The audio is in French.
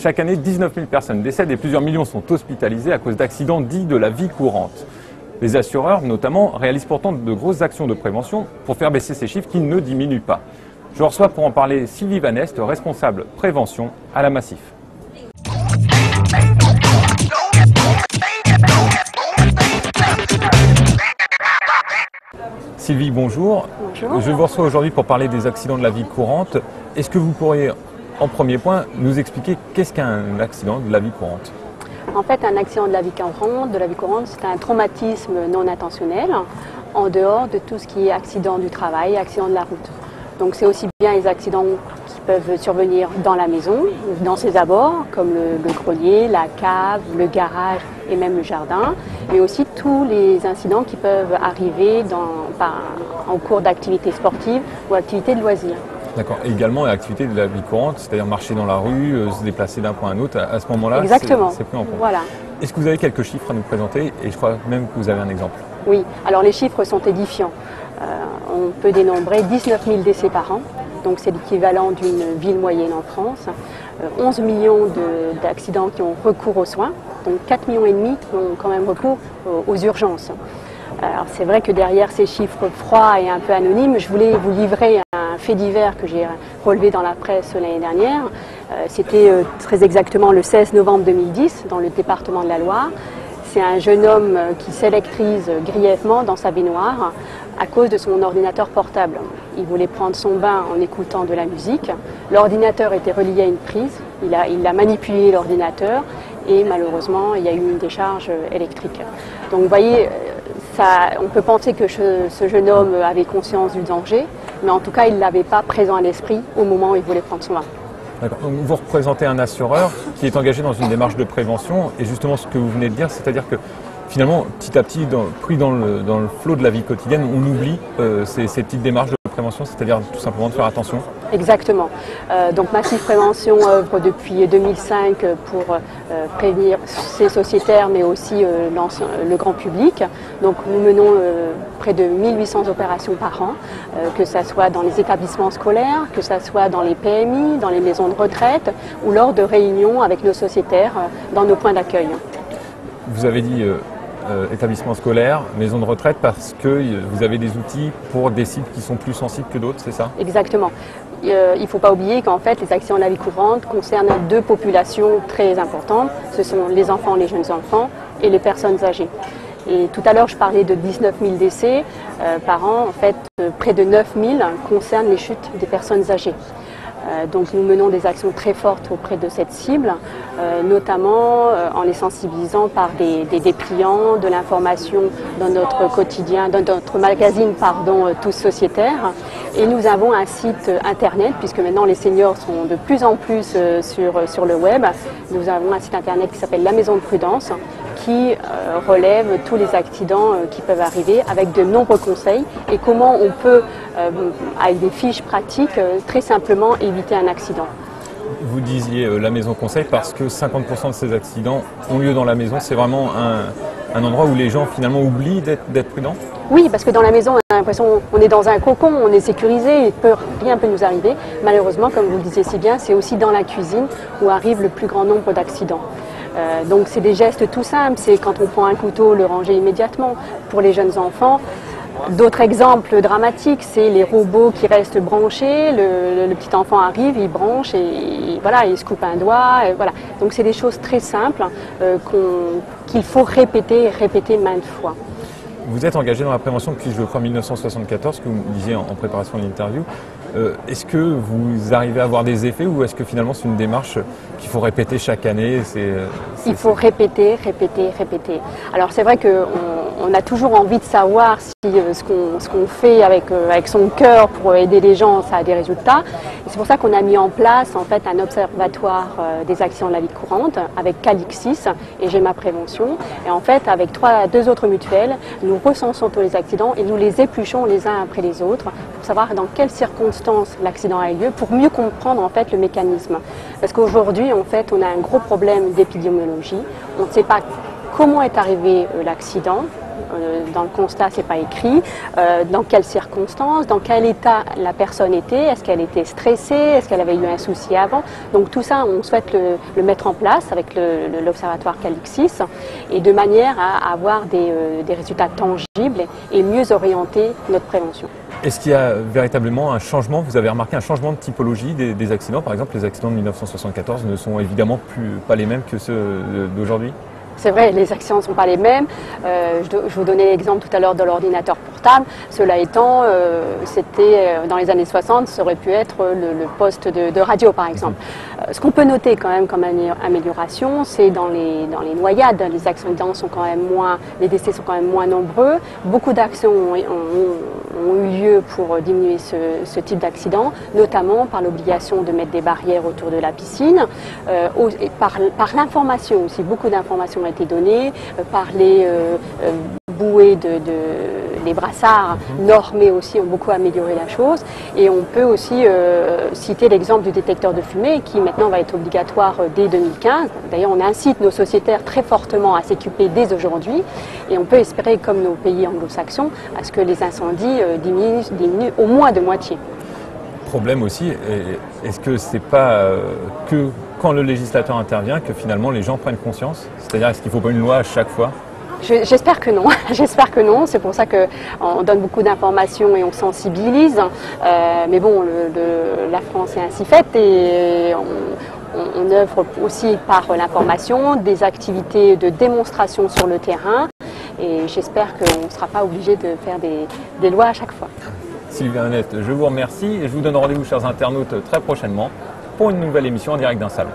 Chaque année, 19 000 personnes décèdent et plusieurs millions sont hospitalisés à cause d'accidents dits de la vie courante. Les assureurs, notamment, réalisent pourtant de grosses actions de prévention pour faire baisser ces chiffres qui ne diminuent pas. Je reçois pour en parler Sylvie Van Est, responsable prévention à la Massif. Sylvie, bonjour. Bonjour. Je vous reçois aujourd'hui pour parler des accidents de la vie courante. Est-ce que vous pourriez, en premier point, nous expliquer qu'est-ce qu'un accident de la vie courante ? En fait, un accident de la vie courante, c'est un traumatisme non intentionnel, en dehors de tout ce qui est accident du travail, accident de la route. Donc c'est aussi bien les accidents qui peuvent survenir dans la maison, dans ses abords, comme le grenier, la cave, le garage et même le jardin, mais aussi tous les incidents qui peuvent arriver en cours d'activité sportive ou activité de loisirs. D'accord. Et également l'activité de la vie courante, c'est-à-dire marcher dans la rue, se déplacer d'un point à un autre, à ce moment-là, c'est pris en compte. Voilà. Est-ce que vous avez quelques chiffres à nous présenter? Et je crois même que vous avez un exemple. Oui, alors les chiffres sont édifiants. On peut dénombrer 19 000 décès par an, donc c'est l'équivalent d'une ville moyenne en France. 11 millions d'accidents qui ont recours aux soins, donc 4,5 millions qui ont quand même recours aux urgences. Alors c'est vrai que derrière ces chiffres froids et un peu anonymes, je voulais vous livrer un fait divers que j'ai relevé dans la presse l'année dernière. C'était très exactement le 16 novembre 2010 dans le département de la Loire. C'est un jeune homme qui s'électrise grièvement dans sa baignoire à cause de son ordinateur portable. Il voulait prendre son bain en écoutant de la musique. L'ordinateur était relié à une prise. Il a manipulé l'ordinateur et malheureusement, il y a eu une décharge électrique. Donc vous voyez, on peut penser que ce jeune homme avait conscience du danger, mais en tout cas, il ne l'avait pas présent à l'esprit au moment où il voulait prendre son bain. D'accord. Donc vous représentez un assureur qui est engagé dans une démarche de prévention et justement ce que vous venez de dire, c'est-à-dire que finalement, petit à petit, pris dans le flot de la vie quotidienne, on oublie ces petites démarches de prévention, c'est-à-dire tout simplement de faire attention. Exactement. Donc Massif Prévention œuvre depuis 2005 pour prévenir ces sociétaires, mais aussi le grand public. Donc nous menons près de 1800 opérations par an, que ce soit dans les établissements scolaires, que ce soit dans les PMI, dans les maisons de retraite ou lors de réunions avec nos sociétaires dans nos points d'accueil. Vous avez dit établissement scolaire, maison de retraite, parce que vous avez des outils pour des cibles qui sont plus sensibles que d'autres, c'est ça? Exactement. Il ne faut pas oublier qu'en fait, les accidents de la vie courante concernent deux populations très importantes. Ce sont les enfants, les jeunes enfants et les personnes âgées. Et tout à l'heure, je parlais de 19 000 décès par an. En fait, près de 9 000 concernent les chutes des personnes âgées. Donc nous menons des actions très fortes auprès de cette cible, notamment en les sensibilisant par des dépliants, de l'information dans notre quotidien, dans notre magazine Tous Sociétaires. Et nous avons un site internet, puisque maintenant les seniors sont de plus en plus sur le web. Nous avons un site internet qui s'appelle La Maison de Prudence, qui relève tous les accidents qui peuvent arriver avec de nombreux conseils et comment on peut, avec des fiches pratiques, très simplement éviter un accident. Vous disiez la maison conseil parce que 50% de ces accidents ont lieu dans la maison. C'est vraiment un endroit où les gens finalement oublient d'être prudents? Oui, parce que dans la maison, on a l'impression qu'on est dans un cocon, on est sécurisé, rien ne peut nous arriver. Malheureusement, comme vous le disiez si bien, c'est aussi dans la cuisine où arrive le plus grand nombre d'accidents. Donc c'est des gestes tout simples, c'est quand on prend un couteau, le ranger immédiatement. Pour les jeunes enfants, d'autres exemples dramatiques, c'est les robots qui restent branchés, le petit enfant arrive, il branche et voilà, il se coupe un doigt. Et voilà. Donc c'est des choses très simples qu'il faut répéter maintes fois. Vous êtes engagé dans la prévention depuis, je crois, 1974, que vous me disiez en préparation de l'interview. Est-ce que vous arrivez à avoir des effets ou est-ce que finalement c'est une démarche qu'il faut répéter chaque année? Il faut répéter. Alors c'est vrai qu'on a toujours envie de savoir si ce qu'on fait avec son cœur pour aider les gens, ça a des résultats. Et c'est pour ça qu'on a mis en place en fait un observatoire des accidents de la vie courante avec Calixis et GEMA Prévention. Et en fait avec deux autres mutuelles, nous recensons tous les accidents et nous les épluchons les uns après les autres pour savoir dans quelles circonstances l'accident a eu lieu, pour mieux comprendre en fait le mécanisme. Parce qu'aujourd'hui en fait on a un gros problème d'épidémiologie, on ne sait pas comment est arrivé l'accident, dans le constat, c'est pas écrit. Dans quelles circonstances, dans quel état la personne était, est-ce qu'elle était stressée, est-ce qu'elle avait eu un souci avant. Donc tout ça, on souhaite le mettre en place avec l'Observatoire Calixis et de manière à avoir des résultats tangibles et mieux orienter notre prévention. Est-ce qu'il y a véritablement un changement? Vous avez remarqué un changement de typologie des accidents? Par exemple, les accidents de 1974 ne sont évidemment pas les mêmes que ceux d'aujourd'hui? C'est vrai, les accidents ne sont pas les mêmes. Je vous donnais l'exemple tout à l'heure de l'ordinateur portable. Cela étant, c'était dans les années 60, ça aurait pu être le poste de radio, par exemple. Ce qu'on peut noter quand même comme amélioration, c'est dans les noyades. Les accidents sont quand même moins, les décès sont quand même moins nombreux. Beaucoup d'actions ont eu lieu pour diminuer ce type d'accident, notamment par l'obligation de mettre des barrières autour de la piscine, et par l'information aussi. Beaucoup d'informations ont été données, par les bouées les brassards normés aussi ont beaucoup amélioré la chose. Et on peut aussi citer l'exemple du détecteur de fumée qui maintenant va être obligatoire dès 2015. D'ailleurs, on incite nos sociétaires très fortement à s'équiper dès aujourd'hui. Et on peut espérer, comme nos pays anglo-saxons, à ce que les incendies diminuent au moins de moitié. Problème aussi, est-ce que c'est pas que quand le législateur intervient que finalement les gens prennent conscience? C'est-à-dire, est-ce qu'il ne faut pas une loi à chaque fois? J'espère que non. J'espère que non. C'est pour ça qu'on donne beaucoup d'informations et on sensibilise. Mais bon, la France est ainsi faite et on œuvre aussi par l'information, des activités de démonstration sur le terrain. Et j'espère qu'on ne sera pas obligé de faire des lois à chaque fois. Sylvie Annette, je vous remercie et je vous donne rendez-vous, chers internautes, très prochainement pour une nouvelle émission en direct d'un salon.